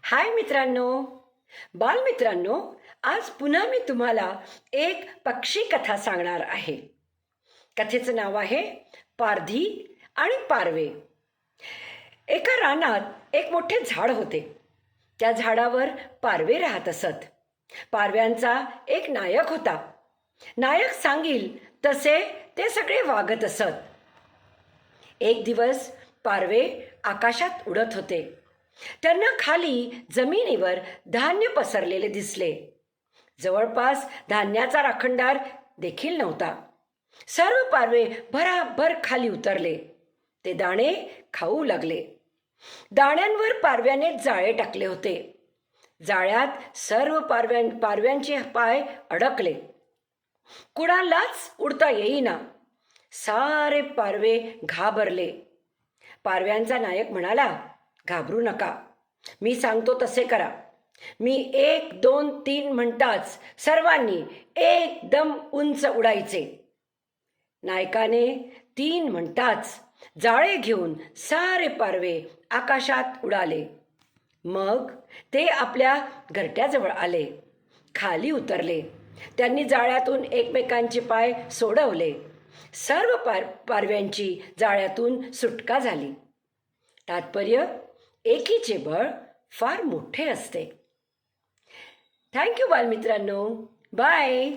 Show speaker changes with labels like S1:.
S1: हाय मित्रांनो, बालमित्रांनो, आज पुन्हा मी तुम्हाला एक पक्षी कथा सांगणार आहे. कथेचं नाव आहे पारधी आणि पारवे. एका रानात एक मोठे झाड होते. त्या झाडावर पारवे राहत असत. पारव्यांचा एक नायक होता. नायक सांगील तसे ते सगळे वागत असत. एक दिवस पारवे आकाशात उडत होते. त्यांना खाली जमिनीवर धान्य पसरलेले दिसले. जवळपास धान्याचा राखणदार देखील नव्हता. सर्व पारवे भराभर खाली उतरले. ते दाणे खाऊ लागले. दाण्यांवर पारव्याने जाळे टाकले होते. जाळ्यात सर्व पारव्यांचे पाय अडकले. कुणालाच उडता येईना. सारे पारवे घाबरले. पारव्यांचा नायक म्हणाला, घाबरू नका, मी सांगतो तसे करा. मी 1, 2, 3 म्हणताच सर्वांनी एकदम उंच उडायचे. नायकाने 3 म्हणताच जाळे घेऊन सारे पारवे आकाशात उडाले. मग ते आपल्या घरट्याजवळ आले. खाली उतरले. त्यांनी जाळ्यातून एकमेकांचे पाय सोडवले. सर्व पारव्यांची जाळ्यातून सुटका झाली. तात्पर्य, एकीचे बळ फार मोठे असते. थँक्यू बालमित्रांनो. बाय.